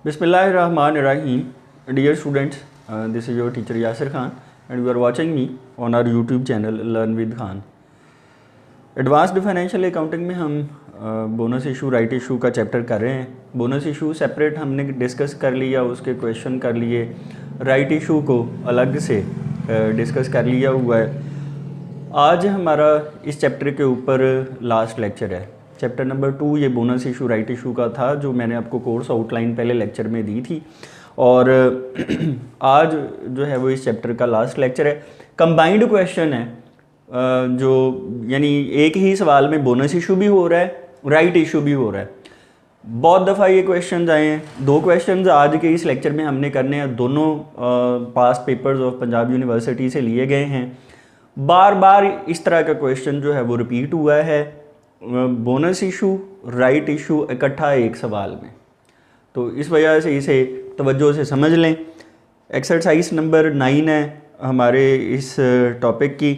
Bismillahirrahmanirrahim. Dear students, this is your teacher Yasir Khan and you are watching me on our YouTube channel Learn with Khan. Advanced financial accounting में हम bonus issue right issue का chapter कर रहे हैं। Bonus issue separate हमने discuss कर लिया, उसके क्वेश्चन कर लिए, राइट इशू को अलग से डिस्कस कर लिया हुआ है। आज हमारा इस चैप्टर के ऊपर लास्ट लेक्चर है, चैप्टर नंबर 2। ये बोनस इशू राइट इशू का था जो मैंने आपको कोर्स आउटलाइन पहले लेक्चर में दी थी और आज जो है वो इस चैप्टर का लास्ट लेक्चर है। कंबाइंड क्वेश्चन है जो यानी एक ही सवाल में बोनस इशू भी हो रहा है, राइट इशू भी हो रहा है। बहुत दफ़ा ये क्वेश्चंस आए हैं। 2 क्वेश्चंस आज के इस लेक्चर में हमने करने हैं, दोनों past papers of Punjab university से लिए गए हैं। बार बार इस तरह का क्वेश्चन जो है वो रिपीट हुआ है, बोनस इशू राइट इशू इकट्ठा एक सवाल में। तो इस वजह से इसे तवज्जो से समझ लें। एक्सरसाइज नंबर 9 है हमारे इस टॉपिक की,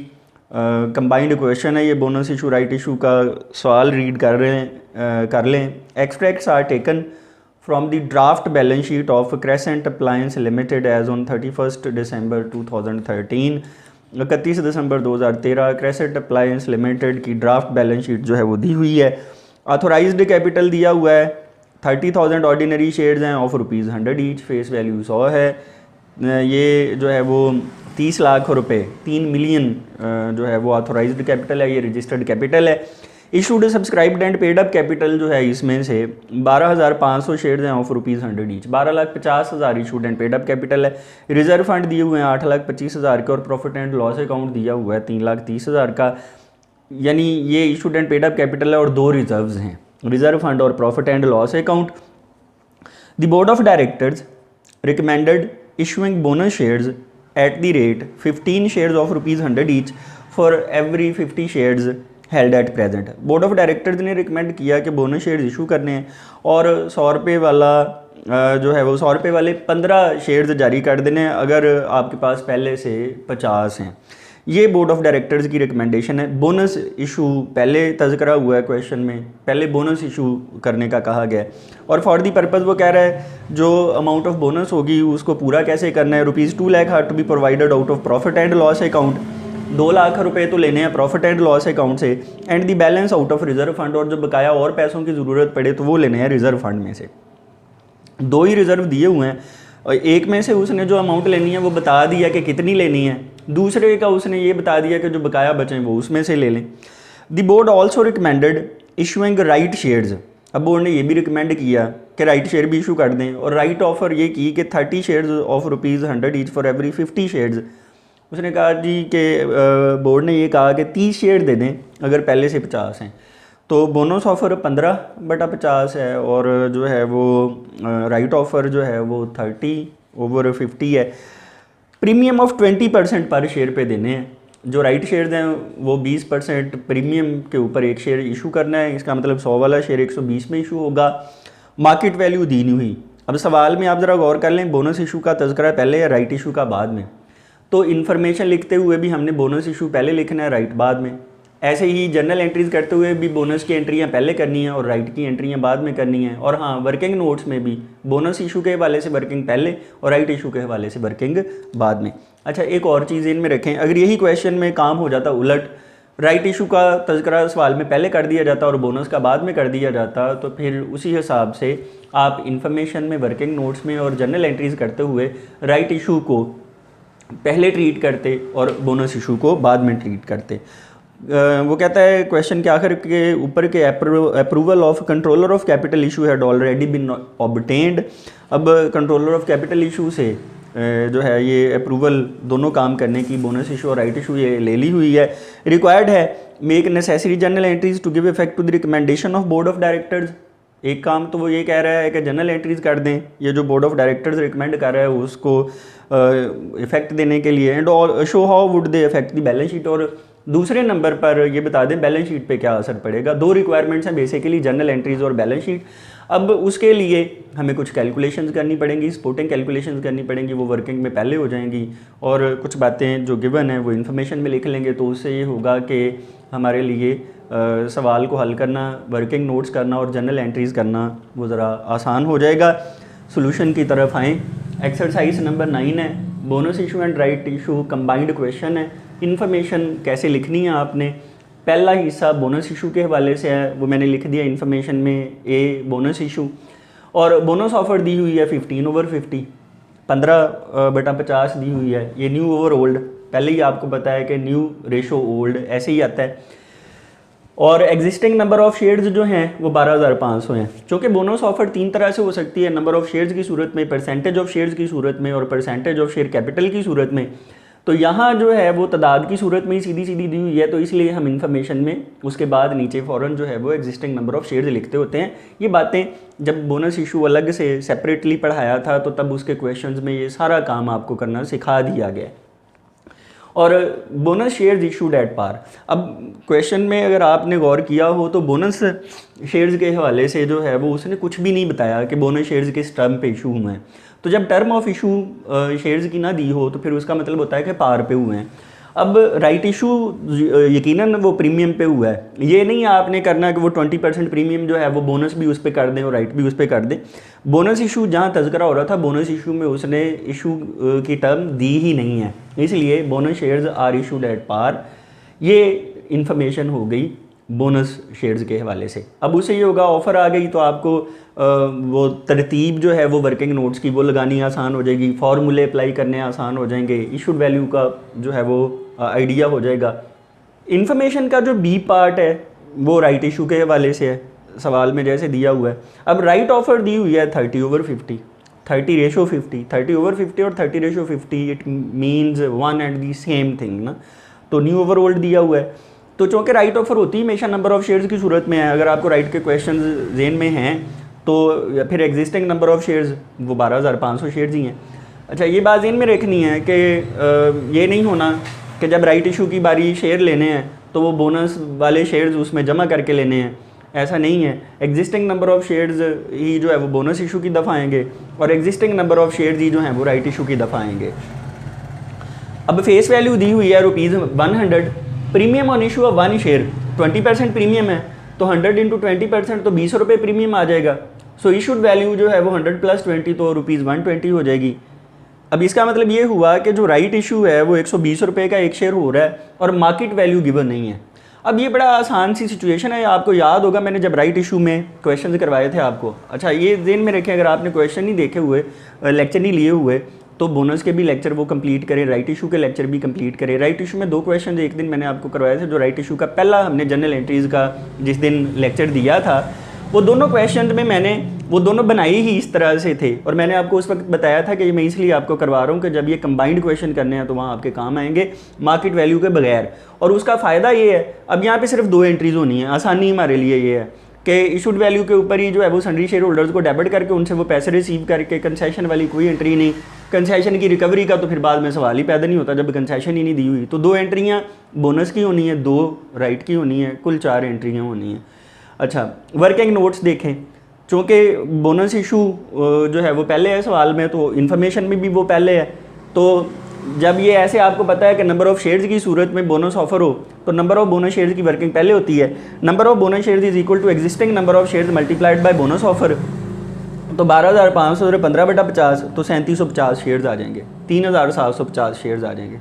कंबाइंड क्वेश्चन है ये बोनस इशू राइट इशू का। सवाल रीड कर लें। Extracts are taken from the draft balance sheet of Crescent appliance Limited as on 31 December 2013। 31 December 2013 Crescent appliance Limited की ड्राफ्ट बैलेंस शीट जो है वो दी हुई है। ऑथोराइज्ड कैपिटल दिया हुआ है 30,000 ऑर्डिनरी शेयर्स हैं ऑफ ₹100 ईच, फेस वैल्यू 100 है। ये जो है वो 30 लाख रुपए 3 मिलियन जो है वो ऑथोराइज्ड कैपिटल है, ये रजिस्टर्ड कैपिटल है। Issued subscribed and paid up capital जो है इसमें से 12,500 शेयर्स हैं of ₹100 each, 12,50,000 issued and paid up capital है। रिजर्व फंड दिए हुए हैं 8,25,000 के और प्रॉफिट एंड लॉस अकाउंट दिया हुआ है 3,30,000 का। यानी ये issued and paid up capital है और 2 रिजर्व्स हैं, रिजर्व फंड और profit and loss account. The board of directors recommended issuing bonus shares at the rate 15 shares of ₹100 each for every 50 shares held at present। Board of directors ने recommend किया कि bonus shares issue करने हैं और 100 रुपये वाला जो है वो 100 रुपये वाले 15 शेयर्स जारी कर देने हैं अगर आपके पास पहले से 50 हैं। ये बोर्ड ऑफ डायरेक्टर्स की रिकमेंडेशन है। बोनस इशू पहले तज़करा हुआ है क्वेश्चन में, पहले बोनस इशू करने का कहा गया है और फॉर दी पर्पज़ वो कह रहा है जो अमाउंट ऑफ बोनस होगी उसको पूरा कैसे करना है। ₹2 lakh are to be provided out of profit and loss account, 2 lakh रुपए तो लेने हैं प्रॉफिट एंड लॉस अकाउंट से, and the balance out of reserve fund, और जो बकाया और पैसों की ज़रूरत पड़े तो वो लेने हैं रिजर्व फंड में से। 2 ही रिजर्व दिए हुए हैं और एक में से उसने जो अमाउंट लेनी है वो बता दिया कि कितनी लेनी है, दूसरे का उसने ये बता दिया कि जो बकाया बचे वो उसमें से ले लें। The board also recommended issuing right shares. अब बोर्ड ने ये भी रिकमेंड किया कि राइट शेयर भी इशू कर दें और राइट ऑफर ये की कि 30 shares of ₹100 each for every 50 shares. उसने कहा जी कि बोर्ड ने ये कहा कि 30 शेयर दे दें अगर पहले से 50 हैं, तो बोनस ऑफ़र 15/50 है और जो है वो राइट ऑफ़र जो है वो 30/50 है। प्रीमियम ऑफ 20% पर शेयर पे देने हैं। जो राइट शेयर्स हैं वो 20% प्रीमियम के ऊपर एक शेयर इशू करना है। इसका मतलब 100 वाला शेयर 120 में इशू होगा। मार्केट वैल्यू दी नहीं हुई। अब सवाल में आप ज़रा गौर कर लें, बोनस इशू का तज़करा पहले या राइट इशू का बाद में। तो इन्फॉर्मेशन लिखते हुए भी हमने बोनस इशू पहले लिखना है, राइट बाद में। ऐसे ही जनरल एंट्रीज़ करते हुए भी बोनस की एंट्रियां पहले करनी है और राइट की एंट्रियां बाद में करनी है। और हाँ, वर्किंग नोट्स में भी बोनस इशू के हवाले से वर्किंग पहले और राइट इशू के हवाले से वर्किंग बाद में। अच्छा, एक और चीज़ इनमें रखें, अगर यही क्वेश्चन में काम हो जाता उलट, राइट इशू का तज़करा सवाल में पहले कर दिया जाता और बोनस का बाद में कर दिया जाता, तो फिर उसी हिसाब से आप इंफॉर्मेशन में वर्किंग नोट्स में और जनरल एंट्रीज़ करते हुए राइट इशू को पहले ट्रीट करते और बोनस इशू को बाद में ट्रीट करते। वो कहता है क्वेश्चन के आखिर के ऊपर के approval of controller of capital issue had already been obtained. अब कंट्रोलर ऑफ कैपिटल इशू से जो है ये अप्रूवल दोनों काम करने की, बोनस इशू और राइट इशू, ये ले ली हुई है। रिक्वायर्ड है make necessary journal entries to give effect to the recommendation of board of directors. एक काम तो वो ये कह रहा है कि जनरल एंट्रीज कर दें, ये जो बोर्ड ऑफ डायरेक्टर्स रिकमेंड कर रहा है उसको इफेक्ट देने के लिए। And show how would they effect the balance sheet, और दूसरे नंबर पर ये बता दें बैलेंस शीट पे क्या असर पड़ेगा। 2 रिक्वायरमेंट्स हैं बेसिकली, जनरल एंट्रीज और बैलेंस शीट। अब उसके लिए हमें कुछ कैलकुलेशंस करनी पड़ेंगी, सपोर्टिंग कैलकुलेशंस करनी पड़ेंगी, वो वर्किंग में पहले हो जाएंगी और कुछ बातें जो गिवन है वो इन्फॉर्मेशन में लिख लेंगे। तो उससे ये होगा कि हमारे लिए सवाल को हल करना, वर्किंग नोट्स करना और जनरल एंट्रीज़ करना वो ज़रा आसान हो जाएगा। सोल्यूशन की तरफ आएँ। एक्सरसाइज नंबर 9 है, bonus issue and right issue combined question है। इन्फॉर्मेशन कैसे लिखनी है आपने, पहला हिस्सा बोनस इशू के हवाले से है, वो मैंने लिख दिया इन्फॉर्मेशन में, ए बोनस इशू। और बोनस ऑफर दी हुई है 15/50, 15/50 दी हुई है। ये न्यू ओवर ओल्ड, पहले ही आपको पता है कि न्यू रेशो ओल्ड ऐसे ही आता है। और एग्जिस्टिंग नंबर ऑफ़ शेयर्स जो हैं वो 12,500 हैं। चूँकि बोनस ऑफर 3 तरह से हो सकती है, नंबर ऑफ़ शेयर्स की सूरत में, परसेंटेज ऑफ शेयर्स की सूरत में और परसेंटेज ऑफ शेयर कैपिटल की सूरत में। तो यहाँ जो है वो तादाद की सूरत में ही सीधी सीधी दी हुई है, तो इसलिए हम इन्फॉर्मेशन में उसके बाद नीचे फ़ौरन जो है वो एग्जिस्टिंग नंबर ऑफ़ शेयर्स लिखते होते हैं। ये बातें जब बोनस इशू अलग से सेपरेटली पढ़ाया था तो तब उसके क्वेश्चंस में ये सारा काम आपको करना सिखा दिया गया। और bonus shares issued at par, अब क्वेश्चन में अगर आपने गौर किया हो तो बोनस शेयर्स के हवाले से जो है वो उसने कुछ भी नहीं बताया कि बोनस शेयर्स किस टर्म पे इशू हुए हैं। तो जब टर्म ऑफ इशू शेयर्स की ना दी हो तो फिर उसका मतलब होता है कि पार पे हुए हैं। अब राइट इशू यकीनन वो प्रीमियम पे हुआ है, ये नहीं आपने करना कि वो 20% प्रीमियम जो है वो बोनस भी उस पर कर दें और राइट भी उस पर कर दें। बोनस इशू जहाँ तज़करा हो रहा था, बोनस इशू में उसने इशू की टर्म दी ही नहीं है, इसलिए bonus shares are issued at par, ये इन्फॉर्मेशन हो गई बोनस शेयर्स के हवाले से। अब उससे ये होगा, ऑफ़र आ गई तो आपको वो तरतीब जो है वो वर्किंग नोट्स की वो लगानी आसान हो जाएगी, फार्मूले अप्लाई करने आसान हो जाएंगे, इशूड वैल्यू का जो है वो आइडिया हो जाएगा। इन्फॉर्मेशन का जो बी पार्ट है वो राइट इशू के हवाले से है, सवाल में जैसे दिया हुआ है। अब राइट ऑफर दी हुई है 30/50, 30/50, 30/50 और 30/50, it means one and the same thing ना। तो न्यू ओवर ओल्ड दिया हुआ है, तो चूँकि राइट ऑफर होती है हमेशा नंबर ऑफ़ शेयर्स की सूरत में है। अगर आपको राइट के क्वेश्चन जेन में हैं तो फिर एग्जिस्टिंग नंबर ऑफ़ शेयर्स वो 12,500 शेयर्स ही हैं। अच्छा, ये बात जेन में रखनी है कि ये नहीं होना कि जब राइट इशू की बारी शेयर लेने हैं तो वो बोनस वाले शेयर्स उसमें जमा करके लेने हैं, ऐसा नहीं है। एग्जिस्टिंग नंबर ऑफ़ शेयर्स ही जो है वो बोनस इशू की दफ़ा आएंगे और एग्जिस्टिंग नंबर ऑफ़ शेयर्स ही जो हैं वो राइट इशू की दफ़ा आएंगे। अब फेस वैल्यू दी हुई है ₹100, premium on issue of 1 share 20% premium है, तो 100 × 20% तो 20 रुपये प्रीमियम आ जाएगा। सो इशूड वैल्यू जो है वो 100 + 20 तो ₹120 हो जाएगी। अब इसका मतलब ये हुआ कि जो राइट इशू है वो 120 रुपये का एक शेयर हो रहा है और मार्केट वैल्यू गिवन नहीं है। अब ये बड़ा आसान सी सिचुएशन है, आपको याद होगा मैंने जब राइट इशू में क्वेश्चन करवाए थे आपको। अच्छा, ये ज़हन में रखें, अगर आपने क्वेश्चन नहीं देखे हुए, लेक्चर नहीं लिए हुए, तो बोनस के भी लेक्चर वो कंप्लीट करें, राइट इशू के लेक्चर भी कंप्लीट करें। राइट इशू में 2 क्वेश्चन एक दिन मैंने आपको करवाए थे। जो राइट इशू का पहला हमने जनरल एंट्रीज़ का जिस दिन लेक्चर दिया था, वो दोनों क्वेश्चन में मैंने वो दोनों बनाई ही इस तरह से थे और मैंने आपको उस वक्त बताया था कि मैं इसलिए आपको करवा रहा हूँ कि जब ये कंबाइंड क्वेश्चन करने हैं तो वहाँ आपके काम आएंगे मार्केट वैल्यू के बगैर। और उसका फ़ायदा ये है, अब यहाँ पे सिर्फ 2 एंट्रीज़ होनी है। आसानी हमारे लिए ये है कि इशूड वैल्यू के ऊपर ही जो है वो सन्ड्री शेयर होल्डर्स को डेबिट करके उनसे वो पैसे रिसीव करके, कंसेशन वाली कोई एंट्री नहीं। कंसेशन की रिकवरी का तो फिर बाद में सवाल ही पैदा नहीं होता जब कंसेशन ही नहीं दी हुई। तो 2 एंट्रियाँ बोनस की होनी है, 2 राइट की होनी है, कुल 4 एंट्रियाँ होनी हैं। अच्छा, वर्किंग नोट्स देखें, चूँकि बोनस इशू जो है वो पहले है सवाल में, तो इन्फॉर्मेशन में भी वो पहले है। तो जब ये ऐसे आपको पता है कि नंबर ऑफ़ शेयर्स की सूरत में बोनस ऑफर हो तो नंबर ऑफ बोनस शेयर्स की वर्किंग पहले होती है। Number of bonus shares is equal to existing number of shares multiplied by bonus offer. तो 12,500 और 15/50 तो 3750 शेयर्स आ जाएंगे, 3,750 शेयर्स आ जाएंगे।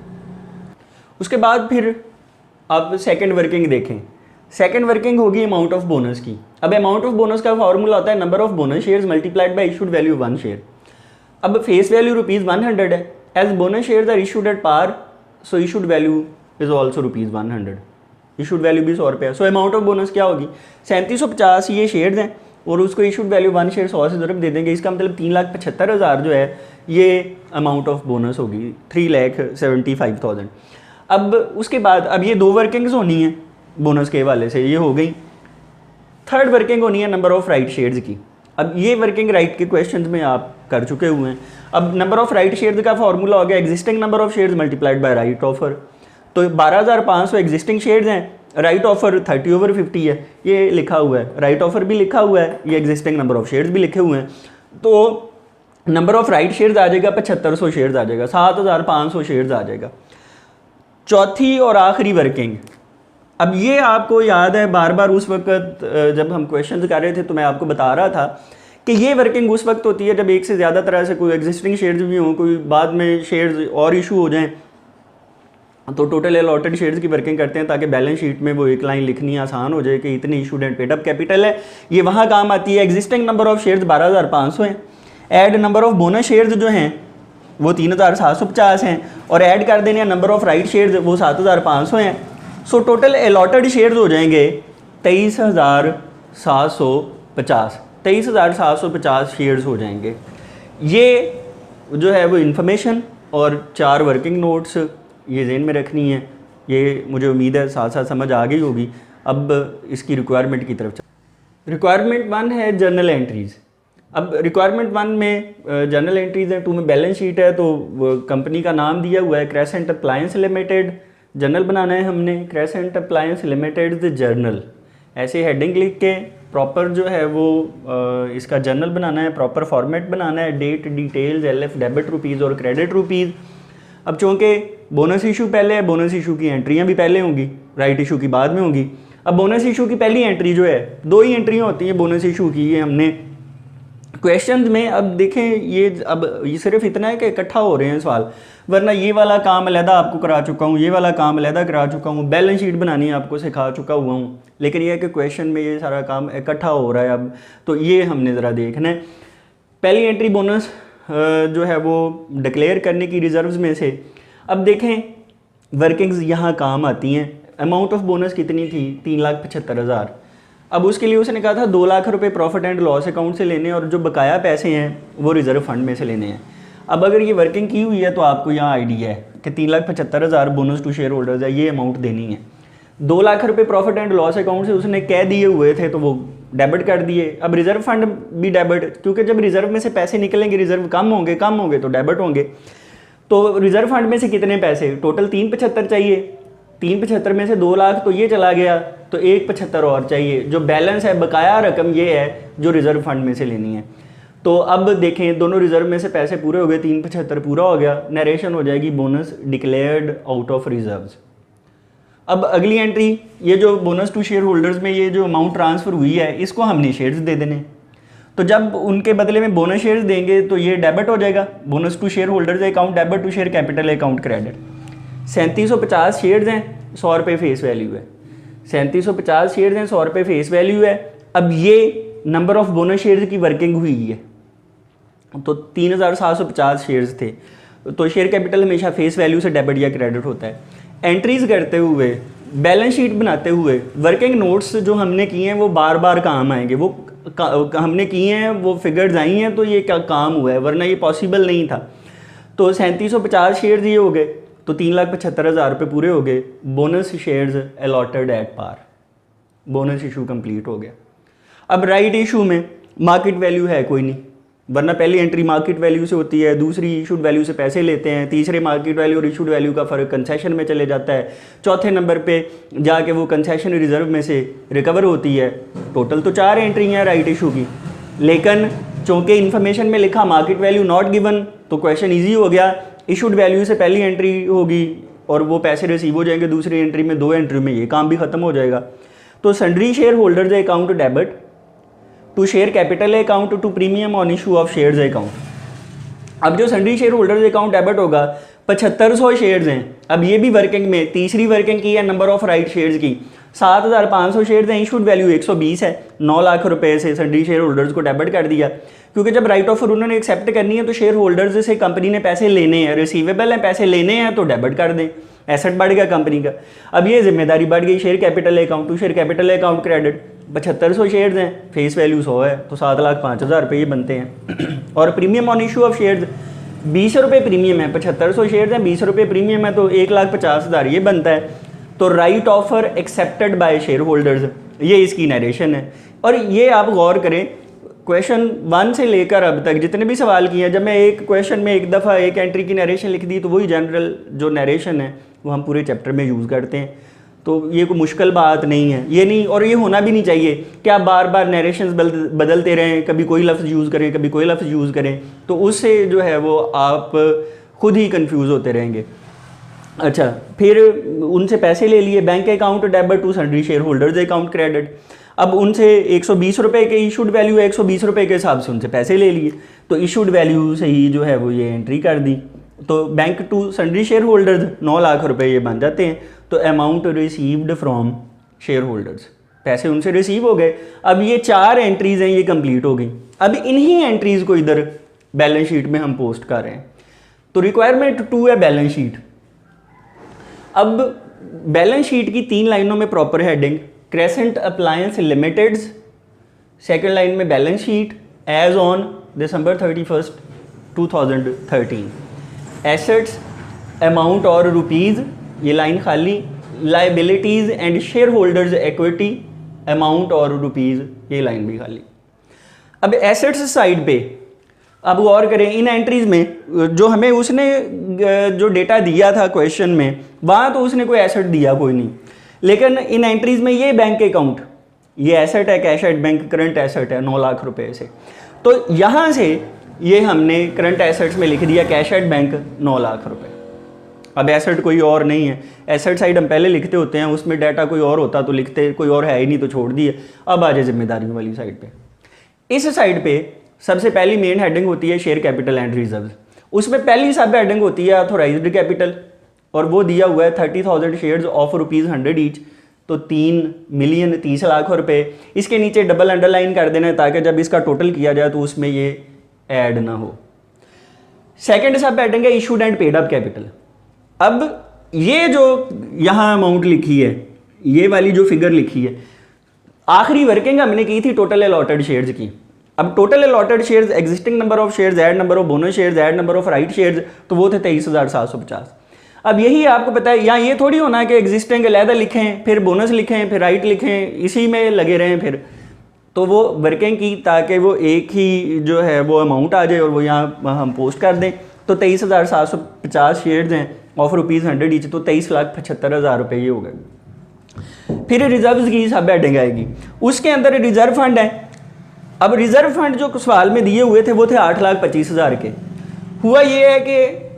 उसके बाद फिर आप सेकेंड वर्किंग देखें। सेकेंड वर्किंग होगी अमाउंट ऑफ बोनस की। अब अमाउंट ऑफ बोनस का फार्मूला होता है number of bonus shares multiplied by issued value 1 share. अब फेस वैल्यू ₹100 है, as bonus shares are issued at par, so issued value is also ₹100, issued value भी 100 रुपये है। सो अमाउंट ऑफ बोनस क्या होगी, 3750 ये शेयर्स हैं और उसको इशूड वैल्यू 1 शेयर 100 से ज़रूर दे देंगे। इसका मतलब 3,75,000 जो है ये अमाउंट ऑफ बोनस होगी, 3,75,000। अब उसके बाद अब ये 2 वर्किंग्स होनी है बोनस के हवाले से, ये हो गई। थर्ड वर्किंग होनी है नंबर ऑफ़ राइट शेयर्स की। अब ये वर्किंग राइट के क्वेश्चंस में आप कर चुके हुए हैं। अब नंबर ऑफ़ राइट शेयर्स का फार्मूला हो गया existing number of shares multiplied bye right offer. तो 12,500 एग्जिस्टिंग शेयर्स हैं, राइट ऑफर 30/50 है, ये लिखा हुआ है, राइट ऑफर भी लिखा हुआ है, ये एग्जिस्टिंग नंबर ऑफ़ शेयर्स भी लिखे हुए हैं। तो नंबर ऑफ़ राइट शेयर्स आ जाएगा 7500 शेयर्स आ जाएगा, 7,500 शेयर्स आ जाएगा। चौथी और आखिरी वर्किंग, अब ये आपको याद है बार बार उस वक्त जब हम क्वेश्चंस कर रहे थे तो मैं आपको बता रहा था कि ये वर्किंग उस वक्त होती है जब एक से ज़्यादा तरह से कोई एग्जिस्टिंग शेयर्स भी हों, कोई बाद में शेयर्स और इशू हो जाएं, तो टोटल अलॉटेड शेयर्स की वर्किंग करते हैं ताकि बैलेंस शीट में वो एक लाइन लिखनी आसान हो जाए कि इतनी issued and paid up capital है। ये वहाँ काम आती है। एग्जिस्टिंग नंबर ऑफ शेयर्स 12,500 हैं, add number of bonus shares जो हैं वो 3,750 हैं, और ऐड कर देने नंबर ऑफ राइट शेयर्स वो 7,500 हैं। सो टोटल अलॉटेड शेयर्स हो जाएंगे 23,750 शेयर्स हो जाएंगे। ये जो है वो इन्फॉर्मेशन और 4 वर्किंग नोट्स ये ज़हन में रखनी है। ये मुझे उम्मीद है साथ साथ समझ आ गई होगी। अब इसकी रिक्वायरमेंट की तरफ रिक्वायरमेंट 1 है जर्नल एंट्रीज़। अब रिक्वायरमेंट 1 में जर्नल एंट्रीज़ हैं, 2 में बैलेंस शीट है, तो कंपनी का नाम दिया हुआ है क्रेसेंट अप्लायंस लिमिटेड, जर्नल बनाना है हमने crescent appliance limited the journal, ऐसे हेडिंग लिख के प्रॉपर जो है वो इसका जर्नल बनाना है, प्रॉपर फॉर्मेट बनाना है, date details LF debit rupees और क्रेडिट रुपीज़। अब चूँकि बोनस इशू पहले है, बोनस इशू की एंट्रियाँ भी पहले होंगी, राइट इशू की बाद में होंगी। अब बोनस इशू की पहली एंट्री जो है, 2 ही एंट्रियाँ होती हैं बोनस इशू की, ये हमने क्वेश्चंस में अब देखें, ये सिर्फ इतना है कि इकट्ठा हो रहे हैं सवाल, वरना ये वाला काम अलहदा आपको करा चुका हूँ, ये वाला काम अलहदा करा चुका हूँ, बैलेंस शीट बनानी आपको सिखा चुका हुआ हूँ, लेकिन ये है कि क्वेश्चन में ये सारा काम इकट्ठा हो रहा है अब, तो ये हमने ज़रा देखना है। पहली एंट्री बोनस जो है वो डिक्लेयर करने की रिजर्व्स में से। अब देखें वर्किंग्स यहाँ काम आती हैं। अमाउंट ऑफ बोनस कितनी थी? 3,75,000। अब उसके लिए उसने कहा था 2 लाख रुपए प्रॉफिट एंड लॉस अकाउंट से लेने और जो बकाया पैसे हैं वो रिजर्व फंड में से लेने हैं। अब अगर ये वर्किंग की हुई है तो आपको यहाँ आइडिया है कि 3,75,000 बोनस टू शेयर होल्डर्स है, ये अमाउंट देनी है। 2 लाख रुपए प्रॉफिट एंड लॉस अकाउंट से उसने कह दिए हुए थे तो वो डेबिट कर दिए। अब रिजर्व फंड भी डेबिट, क्योंकि जब रिजर्व में से पैसे निकलेंगे, रिजर्व कम होंगे तो डेबिट होंगे। तो रिजर्व फंड में से कितने पैसे? टोटल 375 चाहिए, 375 में से 2 लाख तो ये चला गया, तो 175 और चाहिए। जो बैलेंस है, बकाया रकम ये है जो रिजर्व फंड में से लेनी है। तो अब देखें दोनों रिजर्व में से पैसे पूरे हो गए, 375 पूरा हो गया, नरेशन हो जाएगी bonus declared out of reserves. अब अगली एंट्री, ये जो बोनस टू शेयर होल्डर्स में ये जो अमाउंट ट्रांसफ़र हुई है इसको हमने शेयर्स दे देने। तो जब उनके बदले में बोनस शेयर्स देंगे तो ये डेबिट हो जाएगा, bonus to shareholders account debit to share capital account credit. 3750 shares हैं, 100 रुपये फेस वैल्यू है। 3750 शेयर्स हैं, 100 रुपये फेस वैल्यू है। अब ये नंबर ऑफ बोनस शेयर्स की वर्किंग हुई है, तो 3,750 शेयर्स थे, तो शेयर कैपिटल हमेशा फेस वैल्यू से डेबिट या क्रेडिट होता है। एंट्रीज करते हुए, बैलेंस शीट बनाते हुए, वर्किंग नोट्स जो हमने किए हैं वो बार बार काम आएंगे। वो हमने किए हैं, वो फिगर्स आई हैं तो ये क्या काम हुआ है, वरना ये पॉसिबल नहीं था। तो 3750 शेयर्स ये हो गए, तो 3,75,000 रुपये पूरे हो गए। Bonus shares allotted at par, bonus issue complete हो गया। अब राइट इशू में मार्केट वैल्यू है कोई नहीं, वरना पहली एंट्री मार्केट वैल्यू से होती है, दूसरी इशूड वैल्यू से पैसे लेते हैं, तीसरे मार्केट वैल्यू और इशूड वैल्यू का फ़र्क कंसेशन में चले जाता है, चौथे नंबर पे जाके वो कंसेशन रिजर्व में से रिकवर होती है। टोटल तो 4 एंट्री हैं राइट इशू की, लेकिन चूँकि इन्फॉर्मेशन में लिखा मार्केट वैल्यू नॉट गिवन, तो क्वेश्चन ईजी हो गया। इशूड वैल्यू से पहली एंट्री होगी और वो पैसे रिसीव हो जाएंगे दूसरी एंट्री में, 2 एंट्री में ये काम भी ख़त्म हो जाएगा। तो sundry shareholders account debit to share capital account to premium on issue of shares account. अब जो sundry shareholders account debit होगा, 7500 शेयर्स हैं। अब ये भी वर्किंग में तीसरी वर्किंग की है नंबर ऑफ राइट शेयर्स की। 7,500 शेयर्स हैं, इशूड वैल्यू 120 है। 9 लाख रुपए से सन्ड्री शेयर होल्डर्स को डेबिट कर दिया, क्योंकि जब राइट ऑफर उन्होंने एक्सेप्ट करनी है तो शेयर होल्डर्स से कंपनी ने पैसे लेने हैं, रिसीवेबल हैं, पैसे लेने हैं तो डेबिट कर दें, एसेट बढ़ गया कंपनी का। अब ये जिम्मेदारी बढ़ गई, share capital account to share capital account credit. 7500 shares हैं, फेस वैल्यू 100 है, तो 7,05,000 रुपये ये बनते हैं। और premium on issue of shares 20 रुपये प्रीमियम है, 7500 शेयर्स हैं, 20 रुपये प्रीमियम है, तो 1,50,000 ये बनता है। तो right offer accepted by share holders, ये इसकी नरेशन है। और ये आप गौर करें, क्वेश्चन 1 से लेकर अब तक जितने भी सवाल किए हैं, जब मैं एक क्वेश्चन में एक दफ़ा एक एंट्री की नरेशन लिख दी तो वही जनरल जो नरेशन है वो हम पूरे चैप्टर में यूज़ करते हैं। तो ये कोई मुश्किल बात नहीं है, ये नहीं, और ये होना भी नहीं चाहिए कि आप बार बार नरेशंस बदलते रहें, कभी कोई लफ्ज़ यूज़ करें, कभी कोई लफ्ज़ यूज़ करें, तो उससे जो है वो आप खुद ही कंफ्यूज होते रहेंगे। अच्छा, फिर उनसे पैसे ले लिए, bank account debit to sundry shareholders account credit. अब उनसे 120 रुपये के इशूड वैल्यू है, 120 रुपये के हिसाब से उनसे पैसे ले लिए, तो इशूड वैल्यू से ही जो है वो ये एंट्री कर दी, तो bank to sundry shareholders 9 lakh रुपए ये बन जाते हैं। तो amount received from shareholders, पैसे उनसे रिसीव हो गए। अब ये 4 एंट्रीज हैं, ये कंप्लीट हो गई। अब इन्हीं एंट्रीज को इधर बैलेंस शीट में हम पोस्ट कर रहे हैं। तो रिक्वायरमेंट 2 है बैलेंस शीट। अब बैलेंस शीट की 3 लाइनों में proper heading, crescent appliance limited, second line में balance sheet as on December 31st 2013, assets amount और रुपीज़, ये लाइन खाली, liabilities and share holders equity amount और रुपीज़, ये लाइन भी खाली। अब एसेट्स साइड पे अब गौर करें, इन एंट्रीज में जो हमें उसने जो डेटा दिया था क्वेश्चन में, वहाँ तो उसने कोई एसेट दिया कोई नहीं, लेकिन इन एंट्रीज में ये बैंक अकाउंट, ये एसेट है, cash at bank current asset है 9 लाख रुपए से, तो यहाँ से ये हमने करंट एसेट्स में लिख दिया कैश एट बैंक 9 लाख रुपए। अब एसेट कोई और नहीं है, एसेट साइड हम पहले लिखते होते हैं, उसमें डाटा कोई और होता तो लिखते, कोई और है ही नहीं तो छोड़ दिए। अब आ जाए जिम्मेदारियों वाली साइड पे। इस साइड पे सबसे पहली मेन हेडिंग होती है शेयर कैपिटल एंड रिजर्व, उसमें पहली सब हेडिंग होती है ऑथोराइज्ड कैपिटल, और वो दिया हुआ है 30,000 शेयर्स ऑफ ₹100 ईच, तो 3,30,00,000 रुपए। इसके नीचे डबल अंडरलाइन कर देना है ताकि जब इसका टोटल किया जाए तो उसमें ये ऐड ना हो। सेकंड सब हेडिंग है issued and paid up capital. अब ये जो यहाँ अमाउंट लिखी है, ये वाली जो फिगर लिखी है, आखिरी वर्किंग हमने की थी टोटल अलॉटेड शेयर्स की। अब total allotted shares, existing number of shares, add number of bonus shares, add number of right shares, तो वो थे 23,750। अब यही आपको पता है, यहाँ ये थोड़ी होना है कि एग्जिस्टिंग अलहदा लिखें, फिर बोनस लिखें, फिर राइट लिखें, इसी में लगे रहें फिर, तो वो वर्किंग की ताकि वो एक ही जो है वो अमाउंट आ जाए और वो यहाँ हम पोस्ट कर दें। तो 23,750 शेयर्स हैं ऑफ ₹100 ईच, तो 23,75,000 रुपये ये हो गए। फिर रिजर्व की सब हेडिंग आएगी, उसके अंदर रिजर्व फंड है। अब रिजर्व फंड जो सवाल में दिए हुए थे वो थे 8,25,000 के। हुआ ये है कि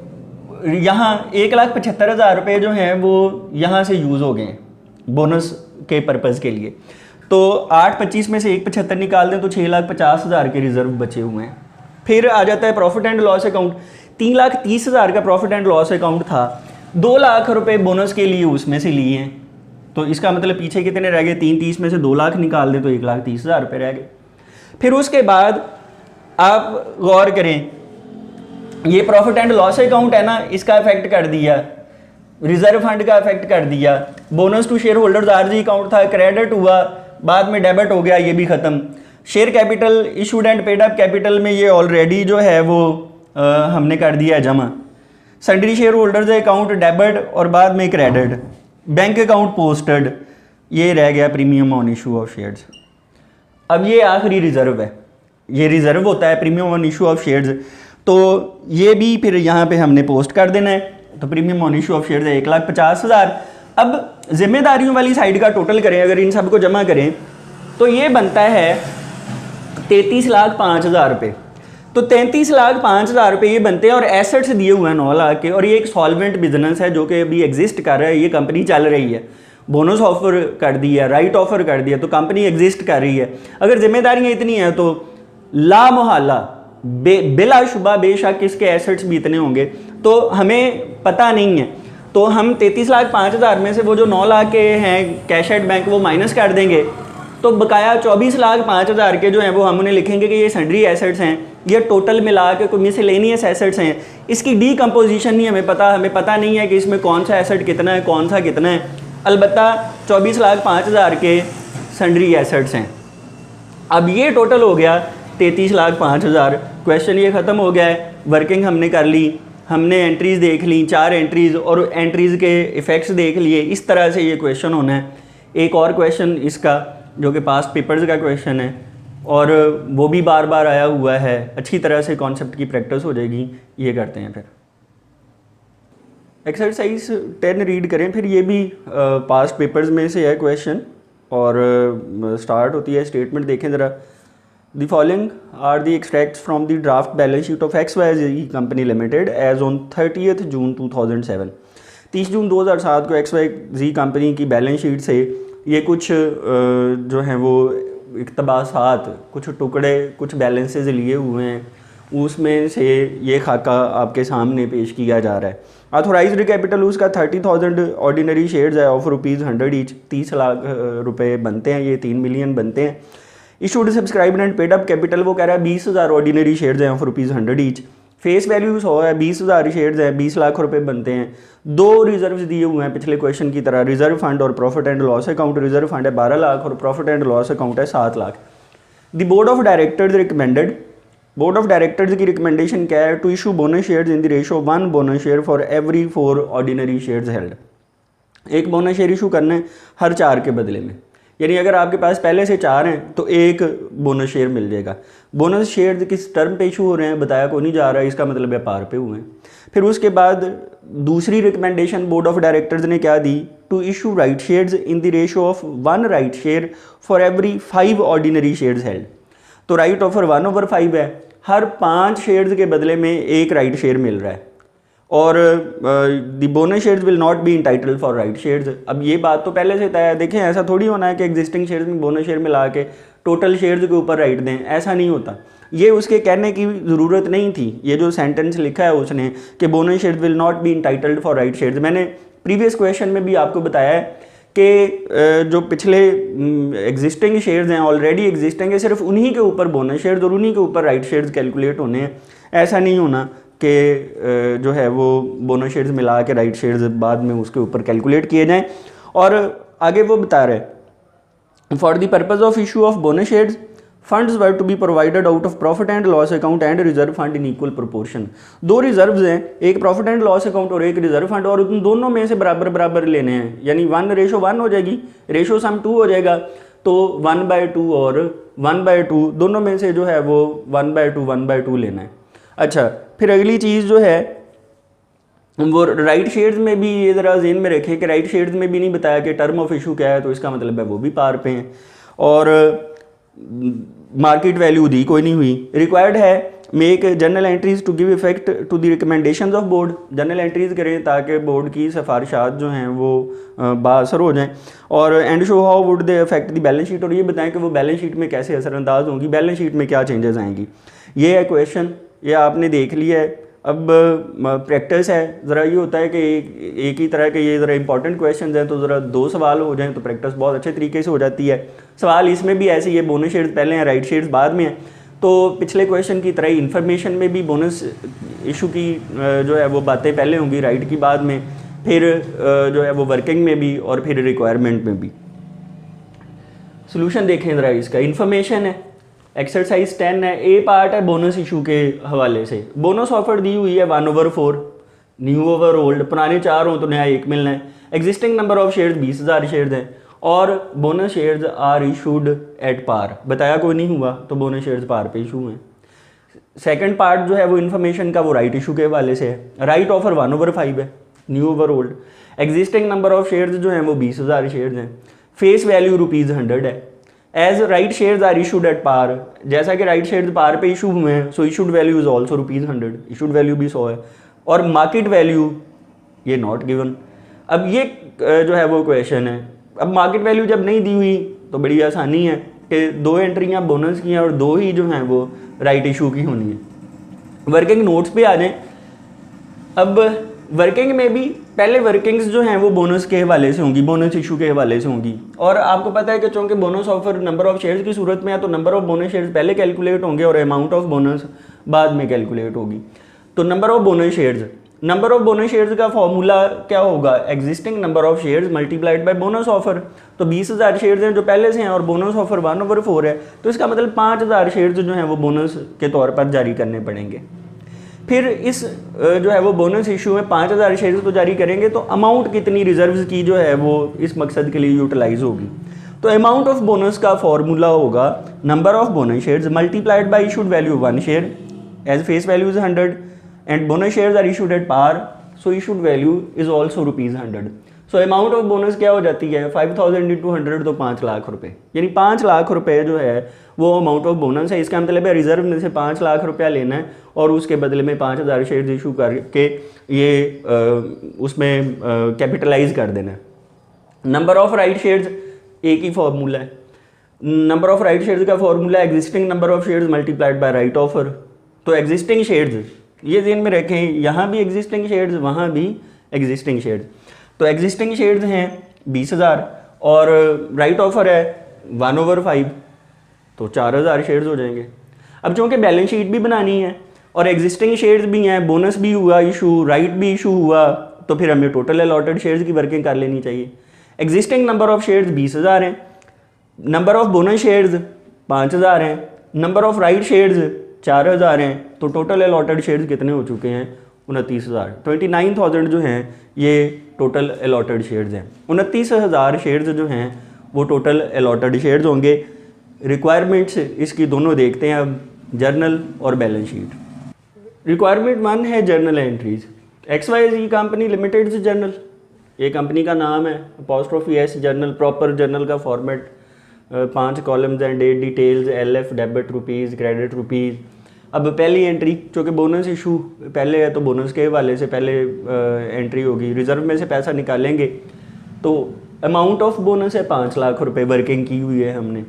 यहाँ 1,75,000 रुपये जो हैं वो यहाँ से यूज़ हो गए हैं बोनस के पर्पज़ के लिए, तो 8,25 में से 1,75 निकाल दें तो 6,50,000 के रिजर्व बचे हुए हैं। फिर आ जाता है प्रॉफिट एंड लॉस अकाउंट, 3,30,000 का प्रॉफिट एंड लॉस अकाउंट था, 2 लाख रुपए बोनस के लिए उसमें से लिए हैं, तो इसका मतलब पीछे कितने रह गए, 3,30 में से 2 लाख निकाल दें तो 1,30,000 रुपये रह गए। फिर उसके बाद आप गौर करें, ये प्रॉफिट एंड लॉस अकाउंट है ना, इसका इफेक्ट कर दिया, रिजर्व फंड का इफेक्ट कर दिया, बोनस टू शेयर होल्डर्स आरजी अकाउंट था, क्रेडिट हुआ, बाद में डेबिट हो गया, ये भी ख़त्म। Share capital issued and paid up capital में ये ऑलरेडी जो है वो हमने कर दिया जमा। Sundry shareholders account debit और बाद में क्रेडिट, बैंक अकाउंट पोस्टेड, ये रह गया premium on issue of shares. अब ये आखिरी रिजर्व है, ये रिजर्व होता है premium on issue of shares, तो ये भी फिर यहाँ पे हमने पोस्ट कर देना है। तो premium on issue of shares है 1,50,000। अब जिम्मेदारियों वाली साइड का टोटल करें, अगर इन सब को जमा करें तो ये बनता है 33,05,000 रुपये। तो 33,05,000 रुपये ये बनते हैं, और एसेट्स दिए हुए हैं 9 लाख के, और ये एक सॉल्वेंट बिजनेस है जो कि अभी एग्जिस्ट कर रहा है, ये कंपनी चल रही है, बोनस ऑफर कर दिया, राइट ऑफर कर दिया, तो कंपनी एग्जिस्ट कर रही है। अगर जिम्मेदारियाँ इतनी हैं तो ला मोहल्ला बिलाशुबा बेशक इसके एसेट्स भी इतने होंगे, तो हमें पता नहीं है, तो हम 33,05,000 में से वो जो 9 लाख के हैं कैश एट बैंक वो माइनस कर देंगे, तो बकाया 24,05,000 के जो हैं वो हम उन्हें लिखेंगे कि ये सन्ड्री एसेट्स हैं, ये टोटल मिला के कोई मिसलेनियस एसेट्स हैं। इसकी डीकम्पोजिशन नहीं हमें पता नहीं है कि इसमें कौन सा एसेट कितना है, कौन सा कितना है। अलबत्ता 24,05,000 के सन्ड्री एसेट्स हैं। अब ये टोटल हो गया 33,05,000। क्वेश्चन ये ख़त्म हो गया है, वर्किंग हमने कर ली, हमने एंट्रीज़ देख ली, 4 एंट्रीज़, और एंट्रीज़ के इफ़ेक्ट्स देख लिए। इस तरह से ये क्वेश्चन होना है। एक और क्वेश्चन इसका जो कि पास्ट पेपर्स का क्वेश्चन है, और वो भी बार बार आया हुआ है, अच्छी तरह से कॉन्सेप्ट की प्रैक्टिस हो जाएगी। ये करते हैं फिर एक्सरसाइज 10 रीड करें। फिर ये भी पास्ट पेपर्स में से है क्वेश्चन, और स्टार्ट होती है स्टेटमेंट, देखें ज़रा। The following are the extracts from the draft balance sheet of XYZ company limited as on 30 June 2007। 30 June 2007 को XYZ कंपनी की बैलेंस शीट से ये कुछ जो हैं वो इक़्तिबासात, कुछ टुकड़े, कुछ बैलेंसेस लिए हुए हैं, उसमें से ये खाका आपके सामने पेश किया जा रहा है। ऑथोराइज्ड कैपिटल उसका 30,000 ऑर्डिनरी शेयर्स है ऑफ ₹100 ईच, 30 लाख रुपए बनते हैं, ये 3 मिलियन बनते हैं। Issued subscribed and paid up capital वो कह रहा है 20,000 ऑर्डिनरी शेयर्स हैं ऑफ ₹100 ईच। फेस वैल्यू 100 है, 20,000 शेयर्स हैं, 20 लाख रुपए बनते हैं। 2 रिजर्व्स दिए हुए हैं पिछले क्वेश्चन की तरह, रिजर्व फंड और profit and loss account. Reserve fund है 12 लाख और प्रॉफिट एंड लॉस अकाउंट है 7 lakh. The board of directors recommended, board of directors की रिकमेंडेशन क्या है? To issue bonus shares in the ratio 1 bonus share for every 4 ordinary shares held. एक bonus share issue करना है हर 4 के बदले में, यानी अगर आपके पास पहले से 4 हैं तो एक बोनस शेयर मिल जाएगा। बोनस शेयर किस टर्म पे इशू हो रहे हैं बताया को नहीं जा रहा है, इसका मतलब व्यापार पे हुए हैं। फिर उसके बाद दूसरी रिकमेंडेशन बोर्ड ऑफ डायरेक्टर्स ने क्या दी? To issue right shares in the ratio of 1 right share for every 5 ordinary shares held. तो राइट ऑफर 1/5 है, हर 5 शेयर्स के बदले में एक राइट शेयर मिल रहा है। और the bonus shares will not be entitled for right shares. अब ये बात तो पहले से तय है, देखें ऐसा थोड़ी होना है कि एग्जिस्टिंग शेयर्स में बोनस शेयर मिला के टोटल शेयर्स के ऊपर राइट दें, ऐसा नहीं होता। ये उसके कहने की ज़रूरत नहीं थी, ये जो सेंटेंस लिखा है उसने कि bonus shares will not be entitled for right shares. मैंने प्रीवियस क्वेश्चन में भी आपको बताया है कि जो पिछले एग्जिस्टिंग शेयर्स हैं, ऑलरेडी एग्जिस्टिंग है, सिर्फ उन्हीं के ऊपर बोनस शेयर्स और उन्हीं के ऊपर राइट शेयर्स कैलकुलेट होने हैं। ऐसा नहीं होना कि जो है वो बोनस शेयर्स मिला के राइट शेयर्स बाद में उसके ऊपर कैलकुलेट किए जाएं। और आगे वो बता रहे हैं for the purpose of issue of bonus shares funds were to be provided out of profit and loss account and reserve fund in equal proportion. 2 reserves हैं, एक प्रॉफिट एंड लॉस अकाउंट और एक रिजर्व फंड, और उन दोनों में से बराबर बराबर लेने हैं, यानी 1:1 हो जाएगी, रेशो सम 2 हो जाएगा। तो 1/2 और 1/2 दोनों में से जो है वो 1/2 लेना है। अच्छा, फिर अगली चीज़ जो है वो राइट शेयर्स में भी ये ज़रा ज़हन में रखें कि राइट शेयर्स में भी नहीं बताया कि टर्म ऑफ इशू क्या है, तो इसका मतलब है वो भी पार पे हैं। और मार्केट वैल्यू दी कोई नहीं हुई। रिक्वायर्ड है make journal entries to give effect to the recommendations of board. Journal entries करें ताकि बोर्ड की सिफारिशात जो हैं वो बाअसर हो जाएं। और and show how would they affect the balance sheet, और ये बताएं कि वो बैलेंस शीट में कैसे असरअंदाज होंगी, बैलेंस शीट में क्या चेंजेस आएंगी। ये है क्वेश्चन, ये आपने देख लिया है। अब प्रैक्टिस है, ज़रा ये होता है कि एक ही तरह के ये ज़रा इंपॉर्टेंट क्वेश्चन हैं, तो ज़रा 2 सवाल हो जाएं तो प्रैक्टिस बहुत अच्छे तरीके से हो जाती है। सवाल इसमें भी ऐसे ही है, बोनस शेयर्स पहले हैं, राइट शेयर्स बाद में हैं। तो पिछले क्वेश्चन की तरह इन्फॉर्मेशन में भी बोनस इशू की जो है वो बातें पहले होंगी, राइट की बाद में, फिर जो है वो वर्किंग में भी और फिर रिक्वायरमेंट में भी। सोल्यूशन देखें ज़रा इसका। इन्फॉर्मेशन है, एक्सरसाइज 10 है, ए पार्ट है बोनस इशू के हवाले से। बोनस ऑफर दी हुई है 1/4, न्यू ओवर ओल्ड, पुराने 4 हों तो नया 1 मिलना है। Existing number of shares 20,000 shares हैं और bonus shares are issued at par, बताया कोई नहीं हुआ तो बोनस शेयर्स पार पे इशू हैं। सेकंड पार्ट जो है वो इन्फॉर्मेशन का वो राइट इशू के हवाले से है। राइट ऑफर 1/5 है, new over old. Existing number of shares जो हैं वो 20,000 शेयर्स हैं। फेस वैल्यू ₹100 है। As right shares are issued at par, जैसा कि राइट शेयर्स पार पे इशू हुए हैं, so issued value is also ₹100, issued value भी 100 है। और मार्केट वैल्यू ये नॉट गिवन। अब ये जो है वो क्वेश्चन है। अब मार्केट वैल्यू जब नहीं दी हुई तो बड़ी आसानी है कि 2 एंट्रियाँ बोनस की हैं और 2 ही जो हैं वो राइट इशू की होनी है। वर्किंग नोट्स पे आ जाएं। अब वर्किंग में भी पहले वर्किंग्स जो हैं वो बोनस के हवाले से होंगी, बोनस इशू के हवाले से होंगी। और आपको पता है कि चूँकि bonus offer number of shares की सूरत में है तो नंबर ऑफ बोनस शेयर्स पहले कैलकुलेट होंगे और अमाउंट ऑफ बोनस बाद में कैलकुलेट होगी। तो नंबर ऑफ बोनस शेयर्स का फॉर्मूला क्या होगा? Existing number of shares multiplied by bonus offer. तो 20,000 शेयर्स हैं जो पहले से हैं और बोनस ऑफर 1/4 है, तो इसका मतलब 5,000 शेयर्स जो हैं वो बोनस के तौर पर जारी करने पड़ेंगे। फिर इस जो है वो बोनस इशू में 5,000 शेयर्स तो जारी करेंगे, तो अमाउंट कितनी रिजर्व्स की जो है वो इस मकसद के लिए यूटिलाइज होगी। तो अमाउंट ऑफ बोनस का फॉर्मूला होगा number of bonus shares multiplied by issued value 1 share, as face value is 100 and bonus shares are issued at par, so issued value is also ₹100। So amount of bonus क्या हो जाती है? 5,000 × 100 तो 5 लाख रुपए, यानी 5 लाख रुपए जो है वो अमाउंट ऑफ बोनस है। इसका मतलब है रिजर्व में से 5 लाख रुपया लेना है और उसके बदले में 5,000 शेयर्स इशू करके ये उसमें कैपिटलाइज कर देना है। नंबर ऑफ राइट शेयर्स, एक ही फार्मूला है। नंबर ऑफ राइट शेयर्स का formula existing number of shares multiplied bye right offer. तो एग्जिस्टिंग शेयर्स ये ध्यान में रखें, यहाँ भी एग्जिस्टिंग शेयर्स, वहाँ भी एग्जिस्टिंग शेयर्स। तो एग्जिस्टिंग शेयर्स हैं 20,000 और राइट ऑफर है 1/5, तो 4,000 शेयर्स हो जाएंगे। अब चूँकि बैलेंस शीट भी बनानी है और एग्जिस्टिंग शेयर्स भी हैं, बोनस भी हुआ इशू, राइट भी इशू हुआ, तो फिर हमें टोटल अलॉटेड शेयर्स की वर्किंग कर लेनी चाहिए। एग्जिस्टिंग नंबर ऑफ शेयर्स 20,000 हैं, नंबर ऑफ बोनस शेयर्स 5,000 हैं, नंबर ऑफ राइट शेयर्स 4,000 हैं, तो टोटल अलॉटेड शेयर्स कितने हो चुके हैं? 29,000। 29,000 जो हैं ये टोटल अलॉटेड शेयर्स हैं। 29,000 शेयर्स जो हैं वो टोटल अलॉटेड शेयर्स होंगे। रिक्वायरमेंट्स इसकी दोनों देखते हैं अब, जर्नल और बैलेंस शीट। रिक्वायरमेंट 1 है journal entries. XYZ company limited से जर्नल, ये कंपनी का नाम है, apostrophe S journal, proper journal का फॉर्मेट, 5 कॉलम्स हैं, date details, LF debit rupees, credit rupees. अब पहली एंट्री चूँकि बोनस इशू पहले है तो बोनस के हवाले से पहले एंट्री होगी। रिजर्व में से पैसा निकालेंगे तो अमाउंट ऑफ बोनस है 5 लाख रुपए वर्किंग की हुई है हमने।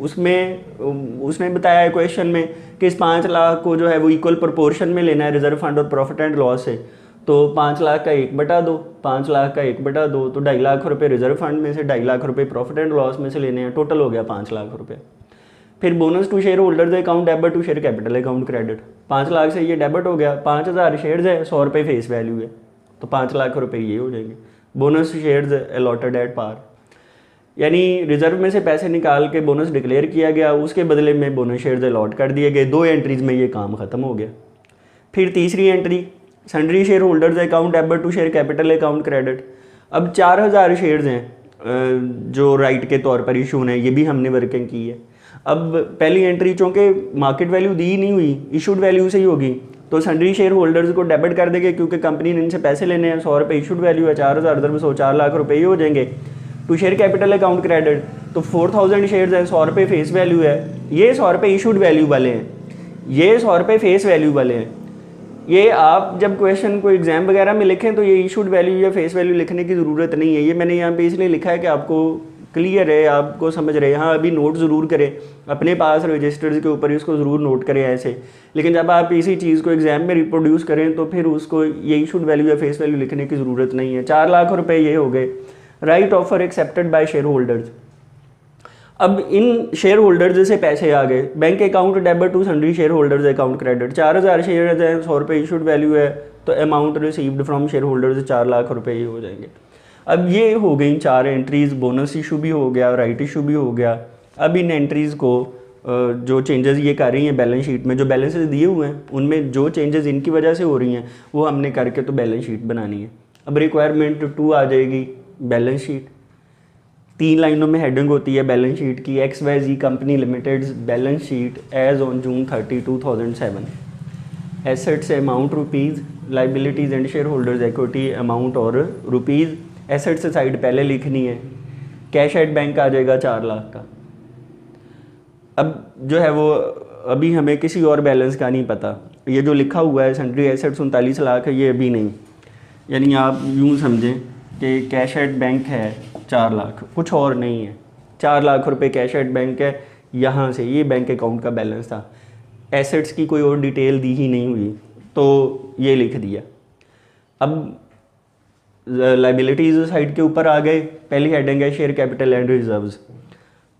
उसने बताया है क्वेश्चन में कि इस 5 लाख को जो है वो इक्वल प्रोपोर्शन में लेना है रिजर्व फंड और प्रॉफिट एंड लॉस से। तो 5 लाख का 1/2, 5 लाख का 1/2, तो 2.5 लाख रुपए रिजर्व फंड में से, 2.5 लाख रुपए प्रॉफिट एंड लॉस में से लेने हैं। टोटल हो गया 5 लाख रुपए। फिर bonus to shareholders account debit to share capital account credit. 5 lakh से ये डेबिट हो गया, 5,000 शेयर्स है, 100 रुपये फेस वैल्यू है, तो 5 लाख रुपए ये हो जाएंगे। Bonus shares allotted at par, यानी रिजर्व में से पैसे निकाल के बोनस डिक्लेयर किया गया, उसके बदले में बोनस शेयर्स अलॉट कर दिए गए। 2 एंट्रीज में ये काम ख़त्म हो गया। फिर तीसरी entry sundry shareholders account debit to share capital account credit. अब 4,000 शेयर्स हैं जो राइट के तौर पर इशू हैं, ये भी हमने वर्किंग की है। अब पहली एंट्री चूँकि मार्केट वैल्यू दी नहीं हुई, इशूड वैल्यू से ही होगी, तो सन्ड्री शेयर होल्डर्स को डेबिट कर देंगे क्योंकि कंपनी ने इनसे पैसे लेने हैं। 100 रुपये इशूड वैल्यू है, 4,000 दर 100, 4 लाख रुपये ही हो जाएंगे। To share capital account credit, तो 4,000 शेयर्स हैं, 100 रुपये फेस वैल्यू है, ये 100 रुपये इशूड वैल्यू वाले हैं, ये 100 रुपये फेस वैल्यू वाले हैं। ये आप जब क्वेश्चन को एग्जाम वगैरह में लिखें तो ये इशूड वैल्यू या फेस वैल्यू लिखने की ज़रूरत नहीं है। ये मैंने यहाँ पे इसलिए लिखा है कि आपको क्लियर है, आपको समझ रहे। हाँ, अभी नोट ज़रूर करें अपने पास रजिस्टर्स के ऊपर, इसको ज़रूर नोट करें ऐसे। लेकिन जब आप इसी चीज़ को एग्जाम में रिप्रोड्यूस करें तो फिर उसको ये इशूड वैल्यू या फेस वैल्यू लिखने की ज़रूरत नहीं है। 4 लाख रुपए ये हो गए। Right offer accepted by shareholders. अब इन शेयर होल्डर्स से पैसे आ गए, bank account debit to sundry shareholders account credit. 4,000 shares हैं, 100 रुपये इशूड वैल्यू है, तो amount received from shareholders 4 lakh रुपए ही हो जाएंगे। अब ये हो गई 4 एंट्रीज़, बोनस इशू भी हो गया, राइट इशू भी हो गया। अब इन एंट्रीज़ को जो चेंजेस ये कर रही हैं बैलेंस शीट में, जो बैलेंसेस दिए हुए हैं उनमें जो चेंजेस इनकी वजह से हो रही हैं वो हमने करके तो बैलेंस शीट बनानी है। अब रिक्वायरमेंट 2 आ जाएगी, बैलेंस शीट। 3 लाइनों में हेडिंग होती है बैलेंस शीट की। XYZ company limited balance sheet as on June 30, 2007। Assets amount rupees, liabilities and share holders equity amount और रुपीज़। एसेट्स साइड पहले लिखनी है। कैश एट बैंक आ जाएगा 4 लाख का। अब जो है वो अभी हमें किसी और बैलेंस का नहीं पता, ये जो लिखा हुआ है सन्ड्री एसेट्स 39 लाख है, ये अभी नहीं। यानी आप यूँ समझें कि कैश एट बैंक है 4 लाख, कुछ और नहीं है। 4 लाख रुपए कैश एट बैंक है, यहाँ से ये बैंक अकाउंट का बैलेंस था। एसेट्स की कोई और डिटेल दी ही नहीं हुई तो ये लिख दिया। अब लाइबिलिटीज़ साइड के ऊपर आ गए। पहली हेडिंग है शेयर कैपिटल एंड रिजर्व्स,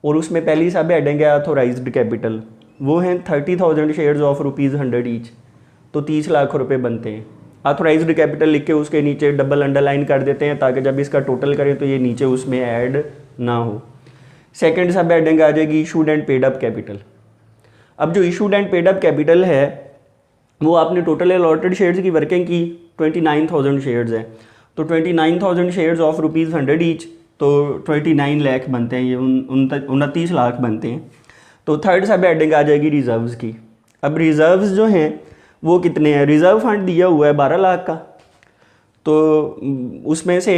और उसमें पहली सब हेडिंग है ऑथोराइज्ड कैपिटल। वो हैं 30,000 शेयर्स ऑफ ₹100 ईच, तो 30 लाख रुपए बनते हैं। ऑथोराइज्ड कैपिटल लिख के उसके नीचे डबल अंडरलाइन कर देते हैं ताकि जब इसका टोटल करें तो ये नीचे उसमें ऐड ना हो। सेकंड सब हेडिंग आ जाएगी issued and paid up capital. अब जो issued and paid up capital है वो आपने टोटल अलॉटेड शेयर्स की वर्किंग की, 29,000 शेयर्स हैं, तो 29,000 शेयर्स ऑफ ₹100 ईच, तो 29 लाख बनते हैं, ये 29 लाख बनते हैं। तो थर्ड सब हेडिंग आ जाएगी रिजर्व्स की। अब रिजर्व्स जो हैं वो कितने हैं? रिजर्व फंड दिया हुआ है 12 लाख का, तो उसमें से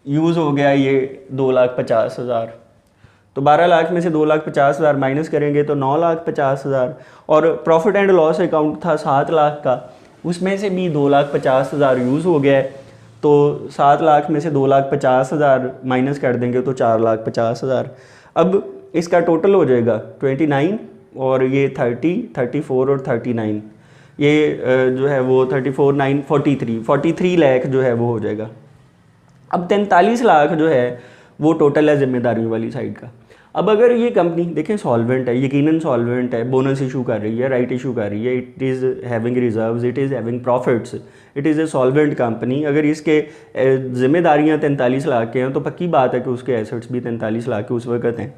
यूज़ हो गया ये 2,50,000, तो 12 लाख में से 2,50,000 माइनस करेंगे तो 9,50,000। और प्रॉफिट एंड लॉस अकाउंट था 7 लाख का, उसमें से भी 2,50,000 यूज़ हो गया है, तो 7 लाख में से 2,50,000 माइनस कर देंगे तो 4,50,000। अब इसका टोटल हो जाएगा 29 और ये 30, 34 और 39, ये जो है वो 34, 9, 43 लाख जो है वो हो जाएगा। अब 43 लाख जो है वो टोटल है जिम्मेदारियों वाली साइड का। अब अगर ये कंपनी देखें सॉल्वेंट है, यकीनन सॉल्वेंट है, बोनस इशू कर रही है, राइट इशू कर रही है, it is having reserves, it is having profits, it is a solvent company. अगर इसके जिम्मेदारियां 43 लाख के हैं तो पक्की बात है कि उसके एसेट्स भी 43 लाख के उस वक्त हैं।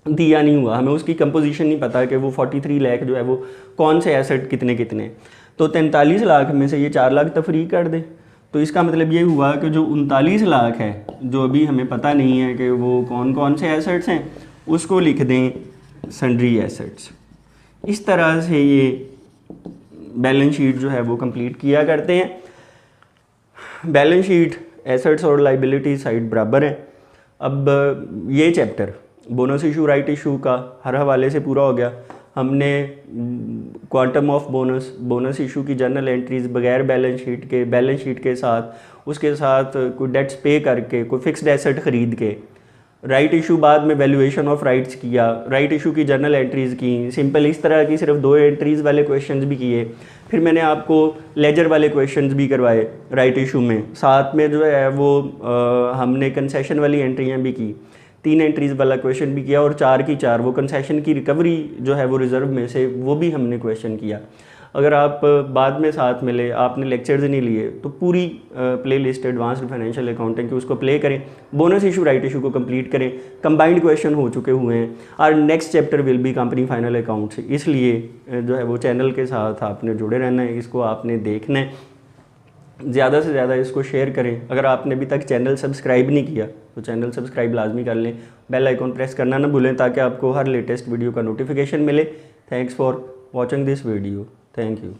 दिया नहीं हुआ, हमें उसकी कंपोजिशन नहीं पता कि वो 43 लाख जो है वो कौन से एसेट कितने कितने, तो 43 लाख में से ये 4 लाख तफरीक कर दें तो इसका मतलब ये हुआ कि जो 39 लाख है जो अभी हमें पता नहीं है कि वो कौन कौन से एसेट्स हैं, उसको लिख दें सन्ड्री एसेट्स। इस तरह से ये बैलेंस शीट जो है वो कंप्लीट किया करते हैं। बैलेंस शीट एसेट्स और लाइबिलिटी साइड बराबर है। अब ये chapter bonus issue right issue का हर हवाले से पूरा हो गया। हमने क्वांटम ऑफ बोनस इशू की जर्नल एंट्रीज बगैर बैलेंस शीट के साथ उसके साथ कोई डेट्स पे करके कोई फिक्स्ड एसेट ख़रीद के, राइट इशू बाद में वैल्यूएशन ऑफ राइट्स किया, राइट इशू की जर्नल एंट्रीज़ की, सिंपल इस तरह की सिर्फ 2 एंट्रीज़ वाले क्वेश्चंस भी किए। फिर मैंने आपको लेजर वाले क्वेश्चंस भी करवाए राइट इशू में, साथ में जो है वो हमने कंसेशन वाली एंट्रियाँ भी की, 3 एंट्रीज़ वाला क्वेश्चन भी किया और 4 की 4 वो कंसेशन की रिकवरी जो है वो रिज़र्व में से वो भी हमने क्वेश्चन किया। अगर आप बाद में साथ मिले, आपने लेक्चर्स नहीं लिए, तो पूरी play list advanced financial accounting की उसको प्ले करें, बोनस इशू राइट इशू को कंप्लीट करें। कंबाइंड क्वेश्चन हो चुके हुए हैं और next chapter will be company final accounts, इसलिए जो है वो चैनल के साथ आपने जुड़े रहना है, इसको आपने देखना है, ज़्यादा से ज़्यादा इसको शेयर करें। अगर आपने अभी तक चैनल सब्सक्राइब नहीं किया तो चैनल सब्सक्राइब लाजमी कर लें, बेल आइकॉन प्रेस करना ना भूलें ताकि आपको हर लेटेस्ट वीडियो का नोटिफिकेशन मिले। Thanks for watching this video, thank you.